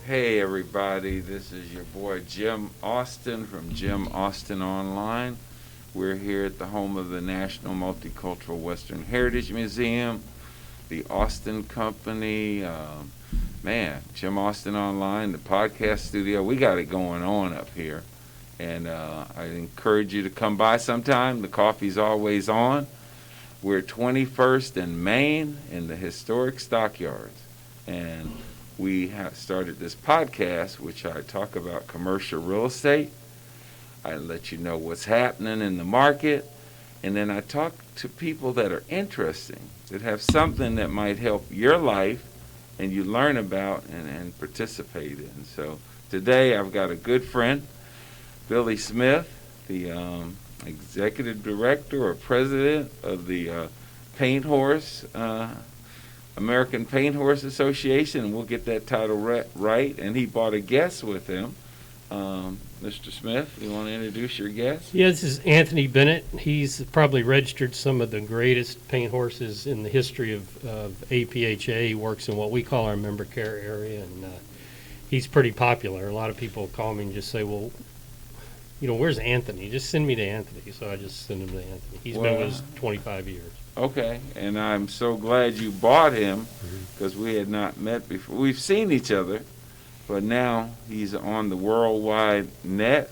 Hey everybody, this is your boy Jim Austin from Jim Austin Online. We're here at the home of the National Multicultural Western Heritage Museum, the Austin Company, Jim Austin Online, the podcast studio. We got it going on up here. And I encourage you to come by sometime. The coffee's always on. We're 21st and Main in the historic stockyards. And we have started this podcast, which I talk about commercial real estate. I let you know what's happening in the market. And then I talk to people that are interesting, that have something that might help your life and you learn about and participate in. So today I've got a good friend, Billy Smith, the executive director or president of the Paint Horse American Paint Horse Association, and we'll get that title right. And he brought a guest with him. Mr. Smith, you want to introduce your guest? Yeah, this is Anthony Bennett. He's probably registered some of the greatest paint horses in the history of APHA. He works in what we call our member care area, and he's pretty popular. A lot of people call me and just say, well, where's Anthony? Just send me to Anthony. So I just send him to Anthony. He's been with us 25 years. Okay, and I'm so glad you bought him because we had not met before. We've seen each other, but now he's on the worldwide net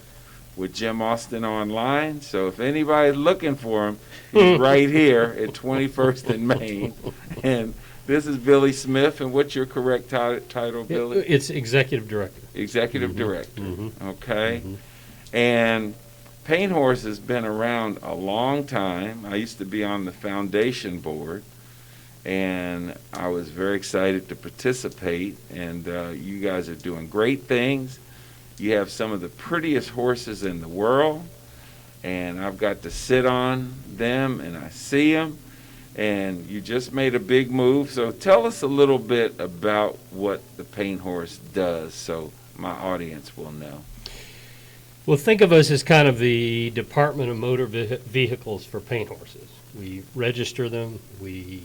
with Jim Austin Online. So if anybody's looking for him, he's right here at 21st and Main. And this is Billy Smith, and what's your correct title, Billy? It's executive director. Executive director, okay. And Paint Horse has been around a long time. I used to be on the foundation board, and I was very excited to participate, and you guys are doing great things. You have some of the prettiest horses in the world, and I've got to sit on them, and I see them, and you just made a big move. So tell us a little bit about what the Paint Horse does so my audience will know. Well, think of us as kind of the Department of Motor Vehicles for paint horses. We register them, we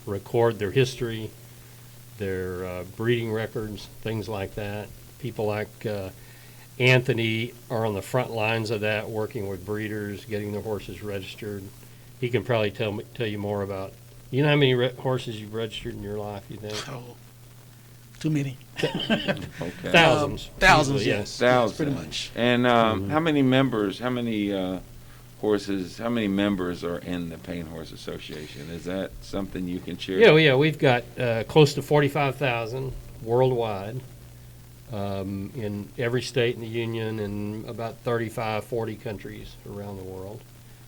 record their history, their breeding records, things like that. People like Anthony are on the front lines of that, working with breeders, getting their horses registered. He can probably tell you more about. You know how many horses you've registered in your life, you think? Oh, too many. Okay. Thousands. Thousands, Usually, yes. Thousands. Pretty much. And how many members, how many horses, how many members are in the Paint Horse Association? Is that something you can share? Yeah, we've got close to 45,000 worldwide in every state in the union and about 35, 40 countries around the world,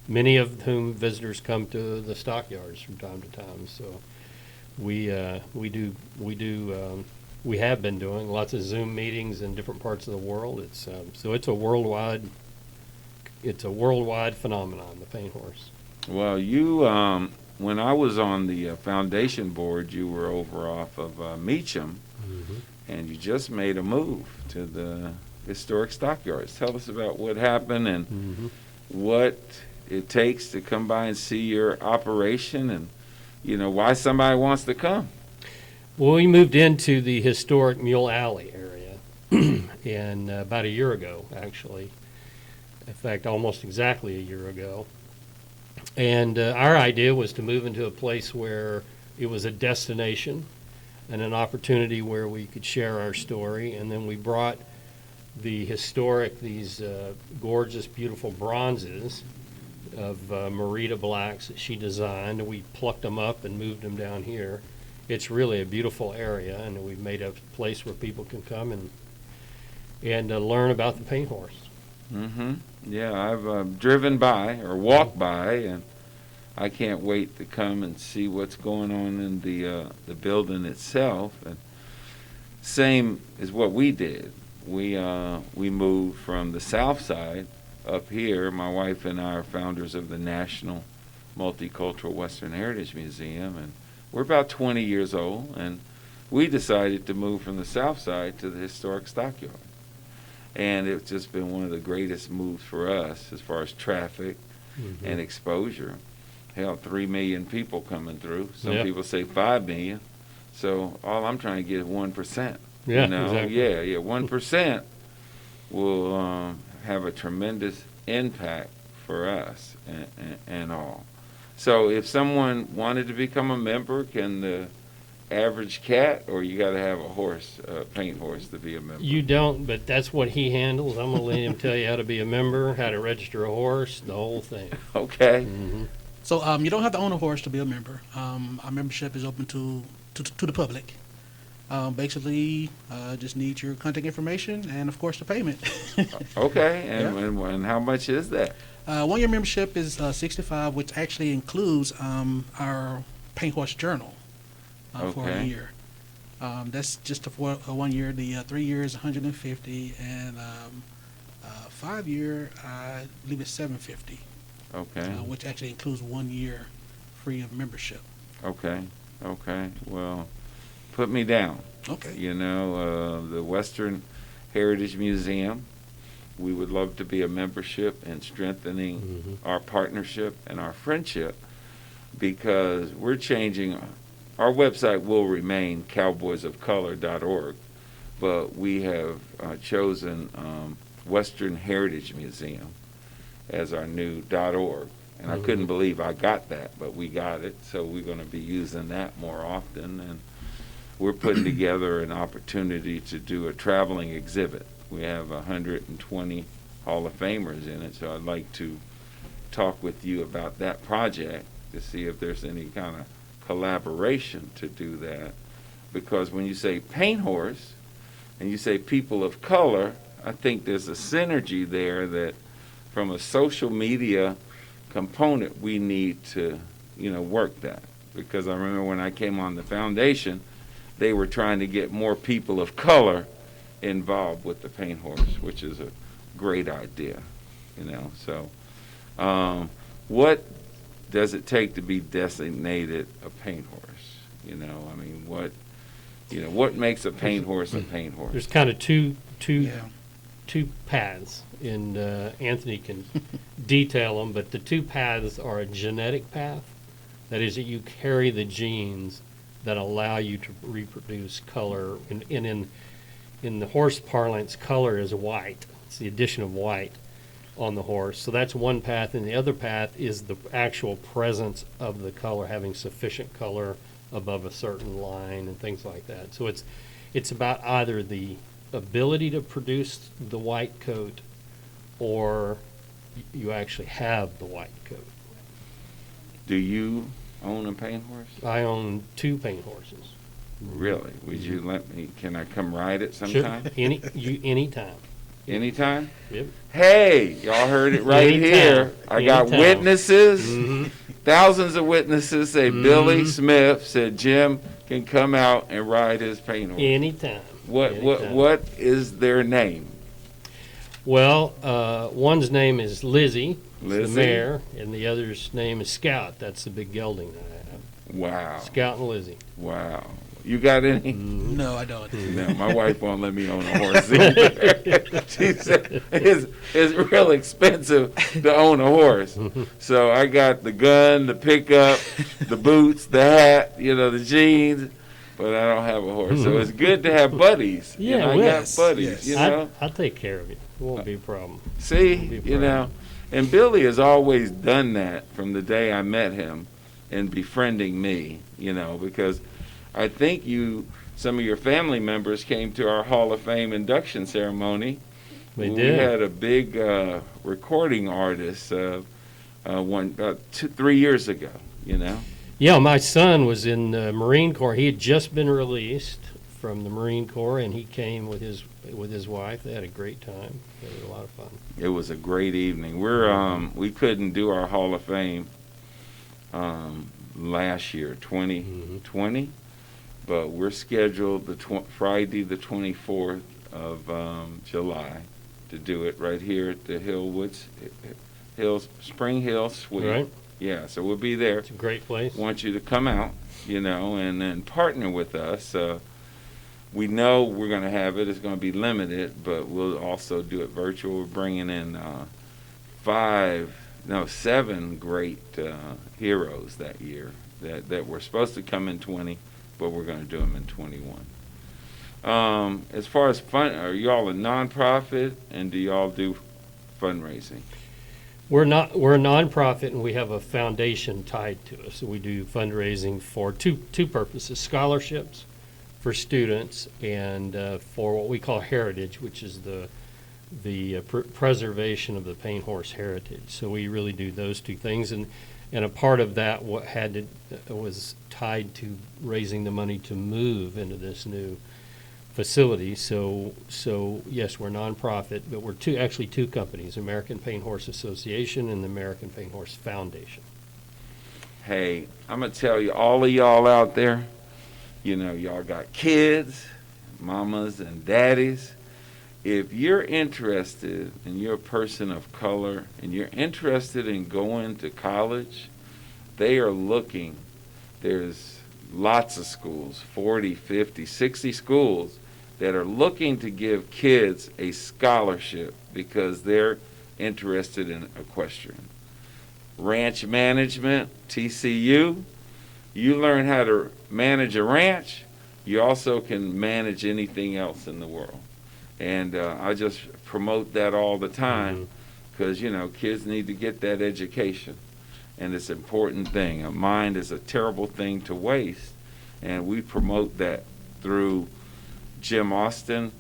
many of whom visitors come to the stockyards from time to time. So we have been doing lots of Zoom meetings in different parts of the world. It's a worldwide phenomenon, the paint horse. Well, you when I was on the foundation board, you were over off of Meacham, and you just made a move to the historic stockyards. Tell us about what happened and what it takes to come by and see your operation, and why somebody wants to come. Well, we moved into the historic Mule Alley area and about a year ago, actually. In fact, almost exactly a year ago. And our idea was to move into a place where it was a destination and an opportunity where we could share our story. And then we brought these gorgeous, beautiful bronzes of Marita Blacks that she designed, and we plucked them up and moved them down here. It's really a beautiful area, and we've made a place where people can come and learn about the paint horse. Yeah, I've driven by or walked by, and I can't wait to come and see what's going on in the building itself. And same as what we did. We moved from the south side up here. My wife and I are founders of the National Multicultural Western Heritage Museum, and we're about 20 years old, and we decided to move from the south side to the historic stockyard. And it's just been one of the greatest moves for us as far as traffic and exposure. Hell, 3 million people coming through. Some people say 5 million. So all I'm trying to get is 1%. Yeah, You know, exactly. yeah. 1% will have a tremendous impact for us and all. So if someone wanted to become a member, can the average cat, or you got to have a horse, paint horse, to be a member? You don't, but that's what he handles. I'm gonna let him tell you how to be a member, how to register a horse, the whole thing. Okay. Hmm. So you don't have to own a horse to be a member. Our membership is open to the public. Basically, just need your contact information and, of course, the payment. Okay. And, Yeah. and how much is that? 1 year membership is $65, which actually includes our paint horse journal for a Okay. year. That's just for 1 year. The 3 years, 150, and 5 year, I believe it's $750, Okay. which actually includes 1 year free of membership. Okay. Okay. Well, put me down. Okay. You know, the Western Heritage Museum, we would love to be a membership and strengthening Hmm. our partnership and our friendship, because we're changing. Our website will remain cowboysofcolor.org, but we have chosen Western Heritage Museum as our new .org. And I couldn't believe I got that, but we got it. So we're going to be using that more often. And we're putting together an opportunity to do a traveling exhibit. We have 120 Hall of Famers in it, so I'd like to talk with you about that project to see if there's any kind of collaboration to do that. Because when you say paint horse and you say people of color, I think there's a synergy there that from a social media component we need to, work that. Because I remember when I came on the foundation, they were trying to get more people of color involved with the paint horse, which is a great idea, So, what does it take to be designated a paint horse? What makes a paint horse a paint horse? There's kind of two Yeah. paths, and Anthony can detail them, but the two paths are a genetic path. That is, that you carry the genes that allow you to reproduce color. And in the horse parlance, color is white. It's the addition of white on the horse. So that's one path, and the other path is the actual presence of the color, having sufficient color above a certain line and things like that. So it's about either the ability to produce the white coat, or you actually have the white coat. Do you own a paint horse? I own 2 paint horses. Really? Would you let me? Can I come ride it sometime? Sure. Anytime. Anytime? Yep. Hey, y'all heard it right Anytime. here. I got Anytime. witnesses. Mhm. Thousands of witnesses say Billy Smith said Jim can come out and ride his paint horse. Anytime. Anytime. What is their name? Well, one's name is Lizzie, the Lizzie? mare, and the other's name is Scout. That's the big gelding that I have. Wow. Scout and Lizzie. Wow. You got any? No, I don't. No, my wife won't let me own a horse either. She said it's real expensive to own a horse. So I got the gun, the pickup, the boots, the hat, the jeans, but I don't have a horse. So it's good to have buddies. Yeah, I yes, got buddies, yes. I'll take care of you. It won't be a problem. See, Won't be a problem. and Billy has always done that from the day I met him in befriending me, because I think some of your family members came to our Hall of Fame induction ceremony. They We did. had a big recording artist 3 years ago, Yeah, my son was in the Marine Corps. He had just been released from the Marine Corps, and he came with his wife. They had a great time. They had a lot of fun. It was a great evening. We couldn't do our Hall of Fame last year, 2020, but we're scheduled Friday the 24th of July to do it right here at the Spring Hill Suite. Right? Yeah, so we'll be there. It's a great place. Want you to come out, and then partner with us. We know we're going to have it. It's going to be limited, but we'll also do it virtual. We're bringing in 7 great heroes that year that were supposed to come in 20, but we're going to do them in 21. As far as fun, are y'all a nonprofit, and do y'all do fundraising? We're a nonprofit, and we have a foundation tied to us. So we do fundraising for two purposes: scholarships for students, and for what we call heritage, which is the preservation of the Paint Horse heritage. So we really do those two things, and a part of that was tied to raising the money to move into this new facility. So yes, we're nonprofit, but we're actually two companies: American Paint Horse Association and the American Paint Horse Foundation. Hey, I'm gonna tell you, all of y'all out there, y'all got kids, mamas and daddies. If you're interested and you're a person of color and you're interested in going to college, they are looking. There's lots of schools, 40, 50, 60 schools that are looking to give kids a scholarship because they're interested in equestrian. Ranch management, TCU, you learn how to manage a ranch, you also can manage anything else in the world. And I just promote that all the time because, kids need to get that education. And it's an important thing. A mind is a terrible thing to waste. And we promote that through Jim Austin,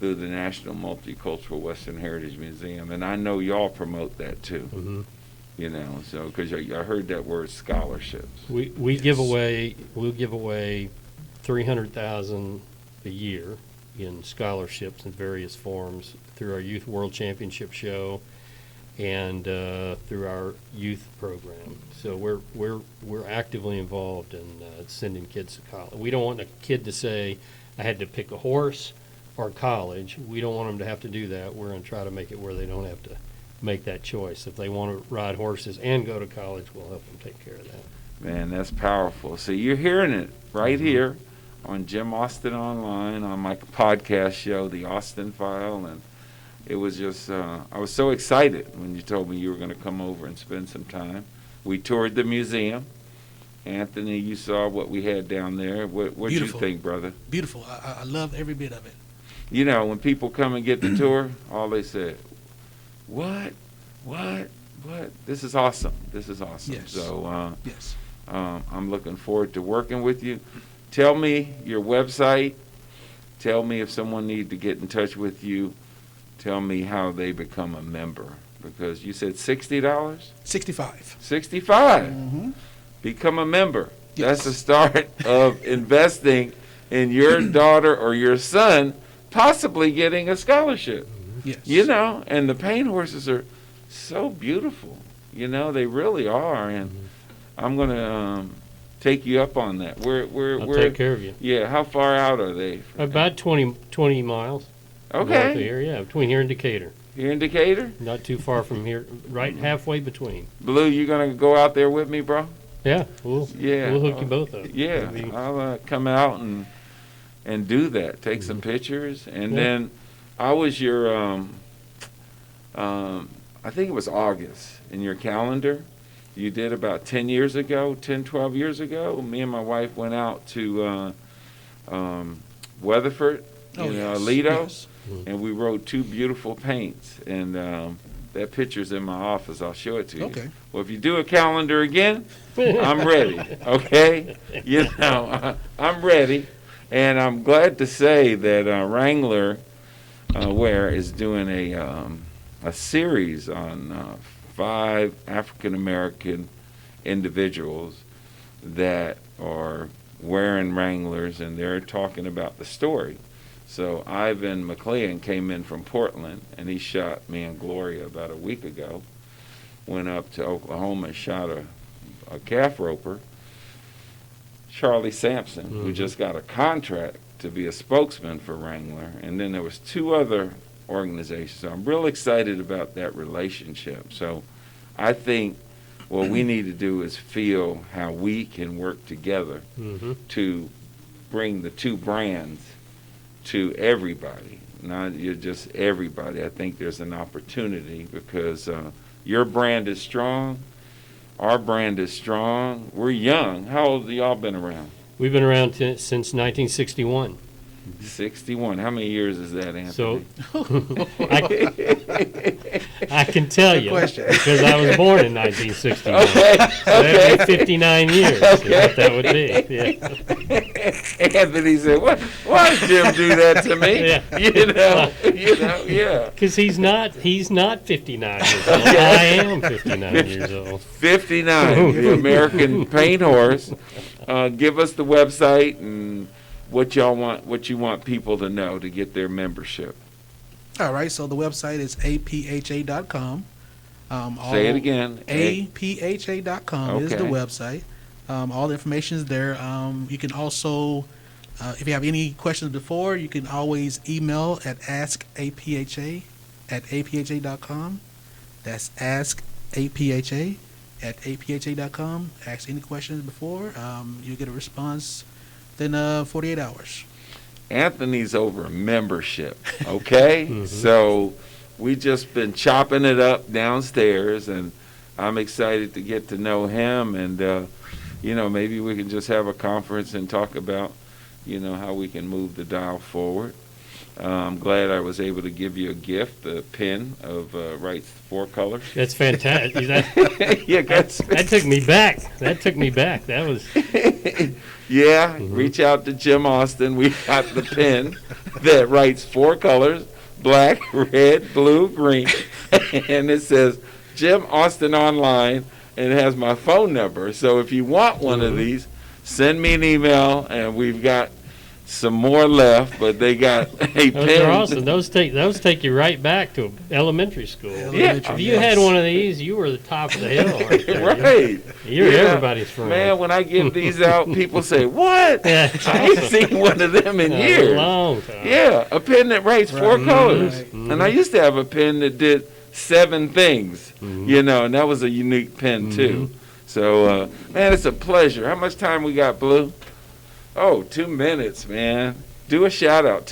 through the National Multicultural Western Heritage Museum. And I know y'all promote that too. Mm-hmm. So because I heard that word scholarships. We'll give away $300,000 a year in scholarships in various forms through our Youth World Championship show and through our youth program. So we're actively involved in sending kids to college. We don't want a kid to say, I had to pick a horse or college. We don't want them to have to do that. We're going to try to make it where they don't have to make that choice. If they want to ride horses and go to college, we'll help them take care of that. Man, that's powerful. So you're hearing it right here on Jim Austin Online, on my podcast show, The Austin File, and it was just, I was so excited when you told me you were going to come over and spend some time. We toured the museum. Anthony, you saw what we had down there. What do you think, brother? Beautiful. I love every bit of it. When people come and get the tour, all they say, what? This is awesome. This is awesome. Yes. So yes. I'm looking forward to working with you. Tell me your website. Tell me if someone needs to get in touch with you. Tell me how they become a member. Because you said $60? $65. $65. Mm-hmm. Become a member. Yes. That's the start of investing in your daughter or your son possibly getting a scholarship. Yes. And the paint horses are so beautiful. They really are. And I'm going to take you up on that. I'll take care of you. Yeah, how far out are they? About 20 miles. Okay. North of here, yeah, between here and Decatur. Here in Decatur? Not too far from here, right halfway between. Blue, you going to go out there with me, bro? Yeah, we'll hook you both up. Yeah, I'll come out and do that. Take some pictures. And then I was your, I think it was August in your calendar. You did about 10 years ago, 10, 12 years ago. Me and my wife went out to Weatherford, Lido, and we rode two beautiful paints. And that picture's in my office. I'll show it to you. Okay. Well, if you do a calendar again, I'm ready, okay? I'm ready. And I'm glad to say that Wrangler Ware is doing a series on 5 African-American individuals that are wearing Wranglers, and they're talking about the story. So Ivan McLean came in from Portland, and he shot me and Gloria about a week ago. Went up to Oklahoma and shot a calf roper. Charlie Sampson, who just got a contract to be a spokesman for Wrangler. And then there was 2 other organizations. So I'm real excited about that relationship. So I think what we need to do is feel how we can work together to bring the 2 brands to everybody, not just everybody. I think there's an opportunity because your brand is strong, our brand is strong. We're young. How old have y'all been around? We've been around since 1961. 61. How many years is that, Anthony? So I can tell Good you question. because I was born in 1961. Okay, So that'd be okay. 59 years is what that would be. Yeah. Anthony said, why did Jim do that to me? Yeah. Yeah. Because he's not 59 years old. I am 59 years old. 59, the American Paint Horse. Give us the website and what you want people to know to get their membership. All right, so the website is apha.com. Say it again. apha.com is the Okay. website. All the information is there. You can also, if you have any questions before, you can always email at askapha@apha.com. That's askapha@apha.com. Ask any questions before. You'll get a response within 48 hours. Anthony's over membership, okay? So we just been chopping it up downstairs, and I'm excited to get to know him, and maybe we can just have a conference and talk about how we can move the dial forward. I'm glad I was able to give you a gift, the pen of Wright's Four Colors. That's fantastic. Yeah, that's That took me back. That was yeah. Reach out to Jim Austin. We got the pen that writes 4 colors: black, red, blue, green, and it says Jim Austin Online, and it has my phone number. So if you want one of these, send me an email, and we've got some more left, but they got a those pen. are awesome. Those take you right back to elementary school. Yeah. If you had one of these, you were the top of the hill right there. Right. You're Yeah. everybody's friend. Man, when I give these out, people say, "What? Yeah, it's I ain't awesome. seen one of them in A years." long time. Yeah, a pen that writes 4 Right. colors. Right. And I used to have a pen that did 7 things, and that was a unique pen too. So, man, it's a pleasure. How much time we got, Blue? Oh, 2 minutes, man. Do a shout out.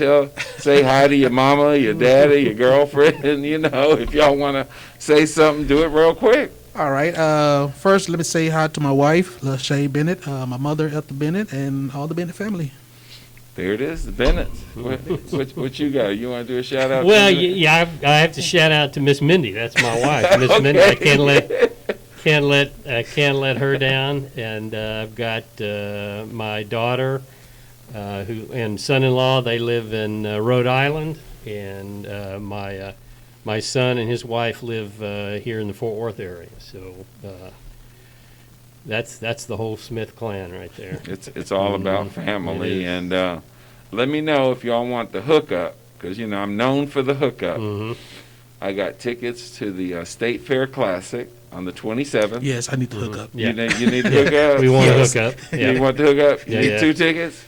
Say hi to your mama, your daddy, your girlfriend. If y'all want to say something, do it real quick. All right. First, let me say hi to my wife, LaShae Bennett, my mother, Ethel Bennett, and all the Bennett family. There it is, the Bennetts. What you got? You want to do a shout out? Well, to yeah, I have to shout out to Miss Mindy. That's my wife, Miss Okay. Mindy. I can't let her down. And I've got my daughter, who and son-in-law. They live in Rhode Island, and my son and his wife live here in the Fort Worth area. So that's the whole Smith clan right there. It's all about family, It is. and let me know if y'all want the hookup, because I'm known for the hookup. Mhm. I got tickets to the State Fair Classic on the 27th. Yes, I need to hook up. Yeah. You need to hook up. We want Yes. to hook up. You Yeah. want to hook up? You Yeah, need yeah. 2 tickets.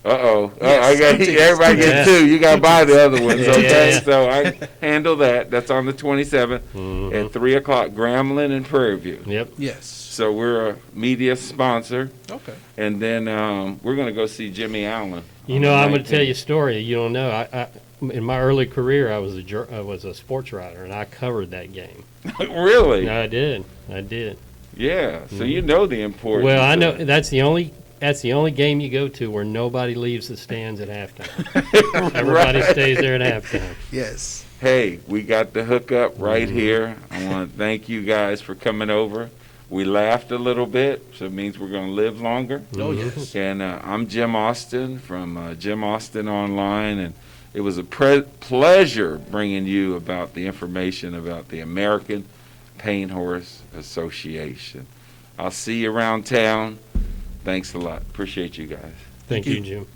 Uh-oh. Yes, I got 2 tickets. everybody Yeah. gets 2. You got to buy the other ones, Yeah, okay? yeah. So I handle that. That's on the 27th Mhm. at 3 o'clock, Grambling and Prairie View. Yep. Yes. So we're a media sponsor, Okay. and then we're going to go see Jimmy Allen. You know, I'm going to tell you a story you don't know. I in my early career, I was a sports writer, and I covered that game. Really? I did. Yeah. So you know the importance. Well, I know of- that's the only game you go to where nobody leaves the stands at halftime. Everybody Right. stays there at halftime. Yes. Hey, we got the hookup right here. I want to thank you guys for coming over. We laughed a little bit, so it means we're going to live longer. Oh, yes. And I'm Jim Austin from Jim Austin Online, and it was a pleasure bringing you about the information about the American Paint Horse Association. I'll see you around town. Thanks a lot. Appreciate you guys. Thank you. you, Jim.